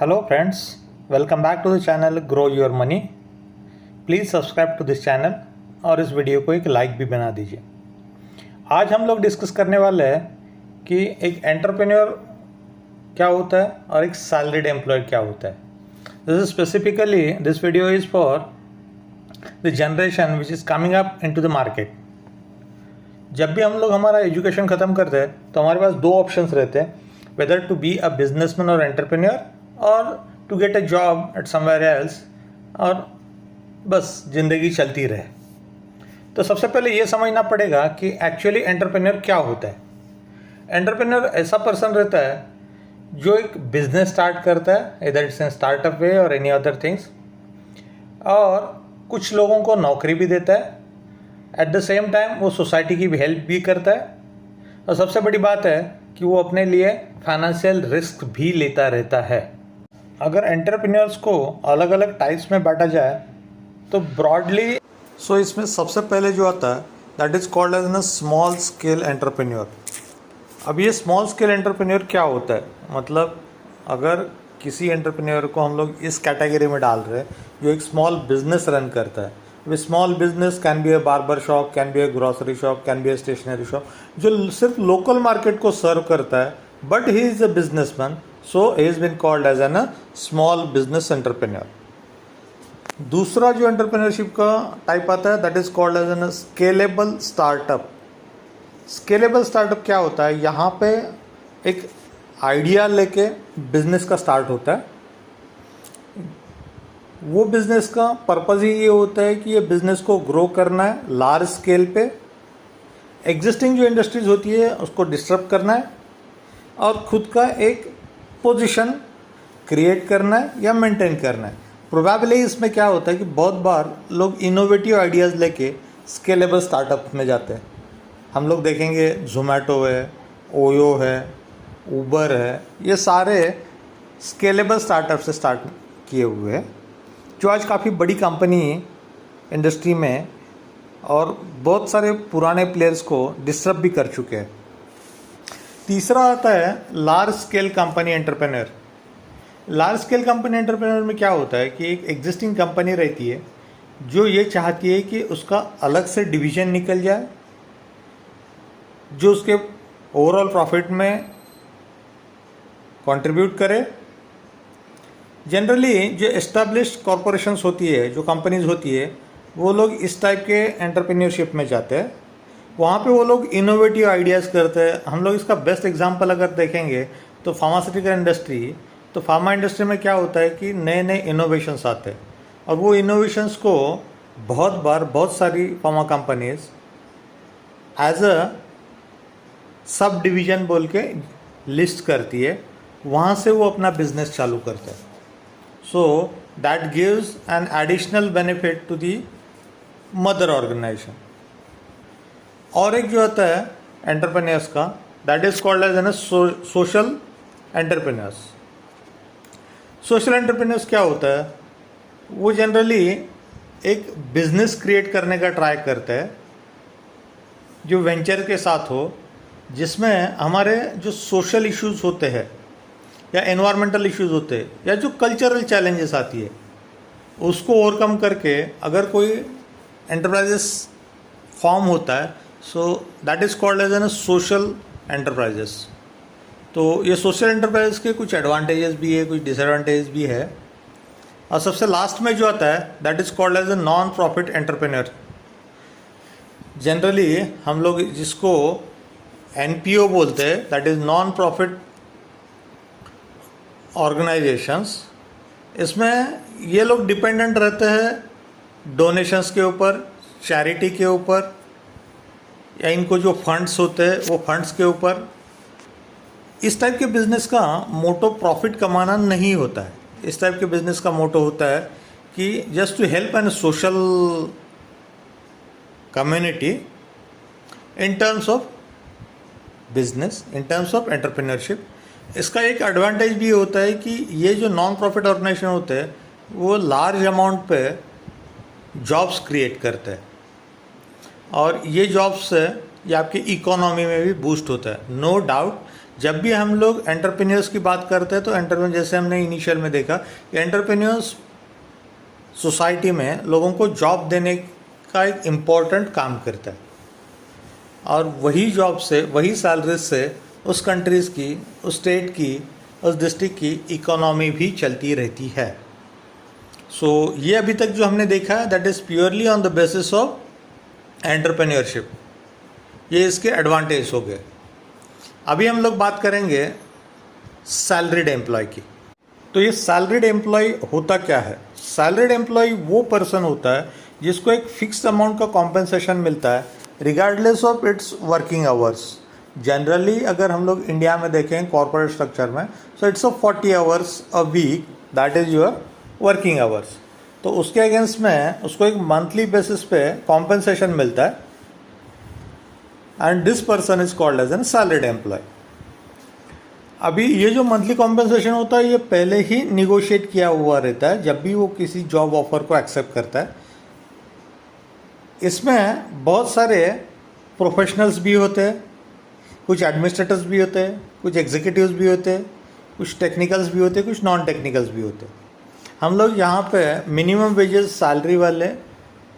Hello friends, welcome back to the channel Grow Your Money. Please subscribe to this channel और इस video को एक like भी बना दीजिए। आज हम लोग डिस्कस करने वाले हैं कि एक एंटरप्रेन्योर क्या होता है और एक सैलरीड एम्प्लॉय क्या होता है। This is specifically this video is for the generation which is coming up into the market. जब भी हम लोग हमारा एजुकेशन ख़त्म करते हैं तो हमारे पास दो ऑप्शंस रहते हैं, whether to be a businessman और एंटरप्रेन्योर और to get a job at somewhere else और बस ज़िंदगी चलती रहे। तो सबसे पहले ये समझना पड़ेगा कि एक्चुअली एंटरप्रेन्योर क्या होता है। एंटरप्रेन्योर ऐसा पर्सन रहता है जो एक बिजनेस स्टार्ट करता है, इधर इट्स इन स्टार्टअप वे और एनी अदर थिंग्स, और कुछ लोगों को नौकरी भी देता है। एट द सेम टाइम वो सोसाइटी की भी हेल्प भी करता है और सबसे बड़ी बात है कि वो अपने लिए फाइनेंशियल रिस्क भी लेता रहता है। अगर एंटरप्रेन्योर्स को अलग अलग टाइप्स में बांटा जाए तो ब्रॉडली इसमें सबसे पहले जो आता है that is called as an small scale entrepreneur. अब ये स्मॉल स्केल एंटरप्रेन्योर क्या होता है, मतलब अगर किसी एंटरप्रेन्योर को हम लोग इस कैटेगरी में डाल रहे हैं जो एक स्मॉल बिजनेस रन करता है। Way small business can be a barber shop, can be a grocery shop, can be a stationery shop, जो सिर्फ लोकल मार्केट को सर्व करता है, but he is a businessman, so he is been called as an small business entrepreneur. दूसरा जो entrepreneurship का type आता है that is called as an scalable startup. Scalable startup क्या होता है, यहाँ पे एक आइडिया लेके बिजनेस का स्टार्ट होता है। वो बिज़नेस का पर्पज़ ही ये होता है कि ये बिज़नेस को ग्रो करना है लार्ज स्केल पे, एग्जिस्टिंग जो इंडस्ट्रीज़ होती है उसको डिस्टर्ब करना है और ख़ुद का एक पोजीशन क्रिएट करना है या मेंटेन करना है। प्रोबेबली इसमें क्या होता है कि बहुत बार लोग इनोवेटिव आइडियाज़ लेके स्केलेबल स्टार्टअप में जाते हैं। हम लोग देखेंगे जोमेटो है, ओयो है, उबर है, ये सारे स्केलेबल स्टार्टअप से स्टार्ट किए हुए हैं जो आज काफ़ी बड़ी कंपनी इंडस्ट्री में और बहुत सारे पुराने प्लेयर्स को डिस्टर्ब भी कर चुके हैं। तीसरा आता है large scale company entrepreneur. Large scale company entrepreneur में क्या होता है कि एक एग्जिस्टिंग कंपनी रहती है जो ये चाहती है कि उसका अलग से डिवीज़न निकल जाए जो उसके ओवरऑल प्रॉफिट में कंट्रीब्यूट करे। जनरली जो एस्टेब्लिश्ड कॉरपोरेशंस होती है, जो कंपनीज होती है, वो लोग इस टाइप के एंटरप्रेन्योरशिप में जाते हैं। वहाँ पे वो लोग इनोवेटिव आइडियाज़ करते हैं। हम लोग इसका बेस्ट एग्जांपल अगर देखेंगे तो फार्मास्यूटिकल इंडस्ट्री, तो फार्मा इंडस्ट्री में क्या होता है कि नए नए इनोवेशंस आते हैं और वो इनोवेशंस को बहुत बार बहुत सारी pharma companies as a sub division बोल के लिस्ट करती है, वहाँ से वो अपना बिजनेस चालू करते हैं। So that gives an additional benefit to the mother organization. और एक जो आता है एंटरप्रेन्योर्स का that is called as an social entrepreneurs. Social entrepreneurs क्या होता है, वो जनरली एक बिजनेस क्रिएट करने का ट्राई करते हैं जो वेंचर के साथ हो, जिसमें हमारे जो सोशल इश्यूज होते हैं या एनवायरमेंटल इश्यूज होते हैं या जो कल्चरल चैलेंजेस आती है उसको ओवरकम करके अगर कोई एंटरप्राइजेस फॉर्म होता है, so that is called as an social enterprises. तो ये सोशल एंटरप्राइजेस के कुछ एडवांटेजेस भी है, कुछ डिसएडवांटेजेस भी है। और सबसे लास्ट में जो आता है that is called as a non profit entrepreneur. Generally हम लोग जिसको NPO बोलते हैं that is non profit organisations, इसमें ये लोग डिपेंडेंट रहते हैं डोनेशंस के ऊपर, चैरिटी के ऊपर, या इनको जो फंड्स होते हैं वो फंड्स के ऊपर। इस टाइप के बिज़नेस का मोटो प्रॉफिट कमाना नहीं होता है। इस टाइप के बिज़नेस का मोटो होता है कि just to help an social community in terms of business, in terms of entrepreneurship. इसका एक एडवांटेज भी होता है कि ये जो नॉन प्रॉफिट ऑर्गेनाइजेशन होते हैं वो लार्ज अमाउंट पे जॉब्स क्रिएट करते हैं और ये जॉब्स से ये आपकी इकोनॉमी में भी बूस्ट होता है। नो डाउट जब भी हम लोग एंटरप्रेन्योर्स की बात करते हैं तो एंटरप्रेन्योर, जैसे हमने इनिशियल में देखा कि एंटरप्रेन्योर्स सोसाइटी में लोगों को जॉब देने का एक इम्पॉर्टेंट काम करता है, और वही जॉब से, वही सैलरी से उस कंट्रीज़ की, उस स्टेट की, उस डिस्ट्रिक्ट की इकोनॉमी भी चलती रहती है। सो ये अभी तक जो हमने देखा है that is purely on the basis of entrepreneurship. ये इसके एडवांटेज हो गए। अभी हम लोग बात करेंगे सैलरीड एम्प्लॉय की। तो ये सैलरीड एम्प्लॉय होता क्या है? सैलरीड एम्प्लॉय वो पर्सन होता है जिसको एक फिक्स्ड अमाउंट का कॉम्पेंसेशन मिलता है regardless of its working hours. Generally अगर हम लोग इंडिया में देखें कॉर्पोरेट स्ट्रक्चर में, so it's 40 hours a week, that is your working hours. तो उसके अगेंस्ट में उसको एक मंथली बेसिस पे कॉम्पेंसेशन मिलता है, and this person is called as an salaried employee. अभी ये जो मंथली कॉम्पेंसेशन होता है ये पहले ही निगोशिएट किया हुआ रहता है जब भी वो किसी जॉब ऑफर को एक्सेप्ट करता है। इसमें बहुत सारे प्रोफेशनल्स भी होते हैं, कुछ एडमिनिस्ट्रेटर्स भी होते हैं, कुछ एग्जीक्यूटिव्स भी होते हैं, कुछ टेक्निकल्स भी होते हैं, कुछ नॉन टेक्निकल्स भी होते हैं। हम लोग यहाँ पे मिनिमम वेजेस सैलरी वाले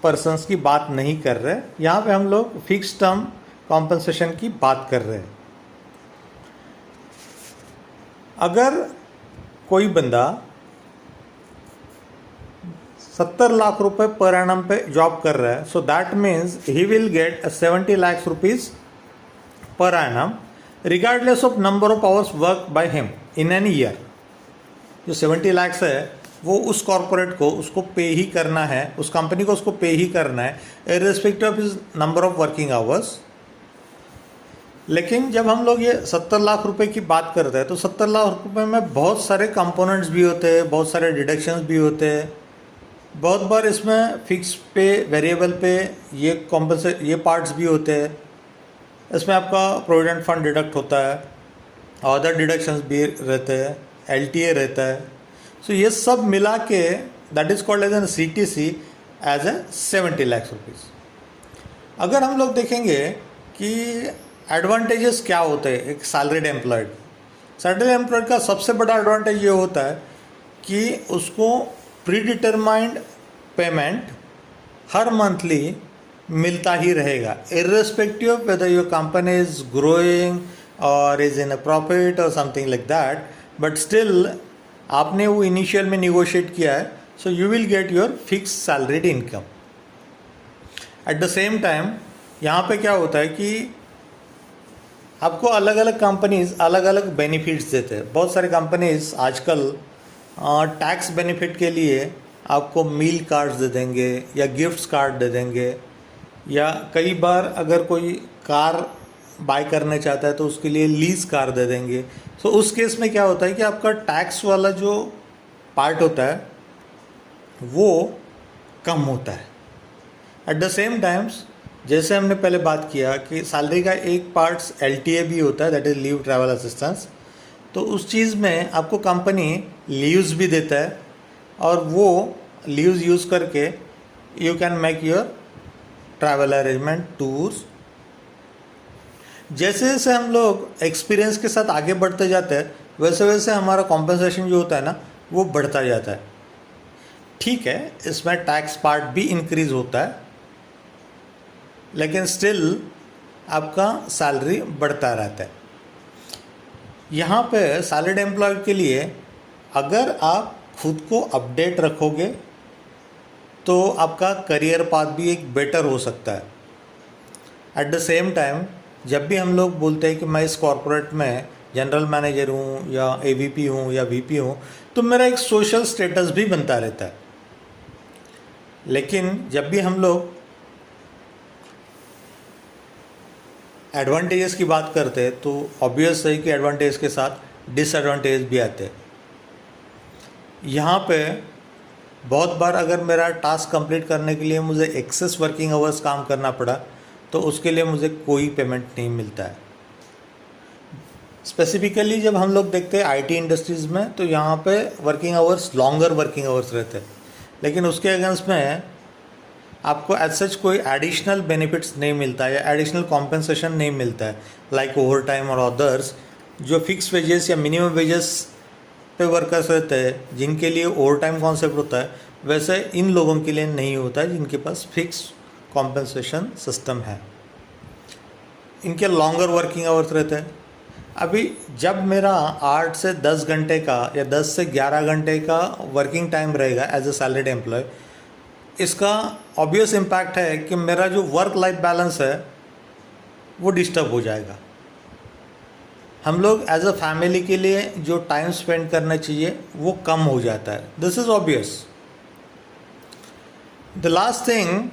पर्सन्स की बात नहीं कर रहे, यहाँ पे हम लोग फिक्स टर्म कॉम्पनसेशन की बात कर रहे हैं। अगर कोई बंदा 70 लाख रुपए पर एनम पे जॉब कर रहा है, so that means he will get 70 lakh rupees per annum regardless of number of hours work by him in an year. जो 70 लाख है वो उस कॉर्पोरेट को उसको पे ही करना है, उस कंपनी को उसको पे ही करना है irrespective of his number of working hours. लेकिन जब हम लोग ये 70 लाख रुपए की बात करते हैं तो 70 लाख रुपए में बहुत सारे कंपोनेंट्स भी होते हैं, बहुत सारे डिडक्शंस भी होते हैं। बहुत बार इसमें फिक्स पे, वेरिएबल पे, ये पार्ट्स भी होते हैं। इसमें आपका प्रोविडेंट फंड डिडक्ट होता है, अदर डिडक्शंस भी रहते हैं, एलटीए रहता है। सो ये सब मिला के that is called as an CTC as a 70 lakh rupees. अगर हम लोग देखेंगे कि एडवांटेजेस क्या होते हैं एक सैलरीड एम्प्लॉयड, सैलरीड एम्प्लॉयड का सबसे बड़ा एडवांटेज ये होता है कि उसको प्री डिटरमाइंड पेमेंट हर मंथली मिलता ही रहेगा, irrespective of whether your company is growing और इज इन अ प्रॉफिट और something like that, but still आपने वो इनिशियल में निगोशिएट किया है, so you will get your fix salaried income. At the same time यहाँ पे क्या होता है कि आपको अलग अलग कंपनीज अलग अलग बेनिफिट्स देते हैं। बहुत सारे कंपनीज आजकल टैक्स बेनिफिट के लिए आपको मील कार्ड्स दे देंगे या गिफ्ट्स कार्ड दे देंगे, या कई बार अगर कोई कार बाय करना चाहता है तो उसके लिए लीज कार दे देंगे। सो उस केस में क्या होता है कि आपका टैक्स वाला जो पार्ट होता है वो कम होता है। एट द सेम टाइम्स जैसे हमने पहले बात किया कि सैलरी का एक पार्ट्स एलटीए भी होता है, that is leave travel assistance. तो उस चीज़ में आपको कंपनी लीव्स भी देता है, और वो लीव्स यूज़ करके you can make your travel arrangement, tours. जैसे जैसे हम लोग एक्सपीरियंस के साथ आगे बढ़ते जाते हैं वैसे वैसे हमारा कॉम्पेंसेशन जो होता है ना वो बढ़ता जाता है। ठीक है, इसमें टैक्स पार्ट भी इंक्रीज होता है, लेकिन स्टिल आपका सैलरी बढ़ता रहता है। यहाँ पे सैलरीड एम्प्लॉय के लिए अगर आप खुद को अपडेट रखोगे तो आपका करियर पाथ भी एक बेटर हो सकता है। एट द सेम टाइम जब भी हम लोग बोलते हैं कि मैं इस कॉर्पोरेट में जनरल मैनेजर हूँ या एवीपी हूँ या वीपी हूँ, तो मेरा एक सोशल स्टेटस भी बनता रहता है। लेकिन जब भी हम लोग एडवांटेजेस की बात करते हैं तो ऑब्वियस है कि एडवांटेज के साथ डिसएडवांटेज भी आते हैं। यहाँ पे बहुत बार अगर मेरा टास्क कंप्लीट करने के लिए मुझे एक्सेस वर्किंग आवर्स काम करना पड़ा तो उसके लिए मुझे कोई पेमेंट नहीं मिलता है। स्पेसिफिकली जब हम लोग देखते हैं आईटी इंडस्ट्रीज़ में तो यहाँ पे working hours, longer working hours रहते हैं, लेकिन उसके अगेंस्ट में आपको एज सच कोई एडिशनल बेनिफिट्स नहीं मिलता है या एडिशनल कॉम्पेंसेशन नहीं मिलता है लाइक ओवर टाइम और अदर्स। जो फिक्स वेजेस या मिनिमम वेजेस पे वर्कर्स रहते हैं, जिनके लिए ओवर टाइम कॉन्सेप्ट होता है, वैसे इन लोगों के लिए नहीं होता है जिनके पास फिक्स कॉम्पेंसेशन सिस्टम है। इनके लॉन्गर वर्किंग आवर्स रहते हैं। अभी जब मेरा 8 से 10 घंटे का या 10 से 11 घंटे का वर्किंग टाइम रहेगा एज ए सैलरीड एम्प्लॉय, इसका ऑब्वियस इम्पैक्ट है कि मेरा जो वर्क लाइफ बैलेंस है वो डिस्टर्ब हो जाएगा। हम लोग एज अ फैमिली के लिए जो टाइम स्पेंड करना चाहिए वो कम हो जाता है। This is obvious. The last thing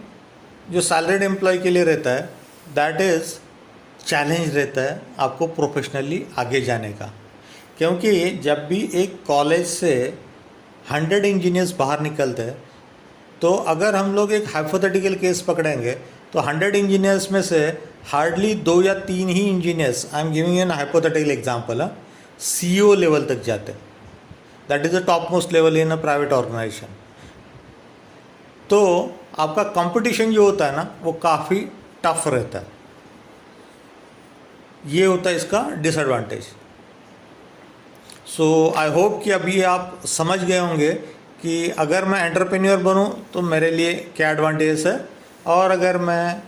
जो सैलरीड एम्प्लॉय के लिए रहता है, दैट इज़ चैलेंज रहता है आपको प्रोफेशनली आगे जाने का। क्योंकि जब भी एक कॉलेज से 100 इंजीनियर्स बाहर निकलते हैं, तो अगर हम लोग एक हाइपोथेटिकल केस पकड़ेंगे तो 100 इंजीनियर्स में से हार्डली 2 या 3 ही engineers, I am giving an hypothetical example, CEO level तक जाते हैं। That is the top most level in a private organisation. तो आपका कंपटीशन जो होता है ना, वो काफ़ी टफ रहता है। ये होता है इसका डिसएडवांटेज। सो आई होप कि अभी आप समझ गए होंगे कि अगर मैं एंटरप्रेन्योर बनूं तो मेरे लिए क्या एडवांटेज है, और अगर मैं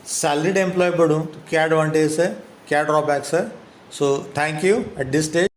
सैलरीड एम्प्लॉय बनूं तो क्या एडवांटेज है, क्या ड्रॉबैक्स है। So thank you at this stage.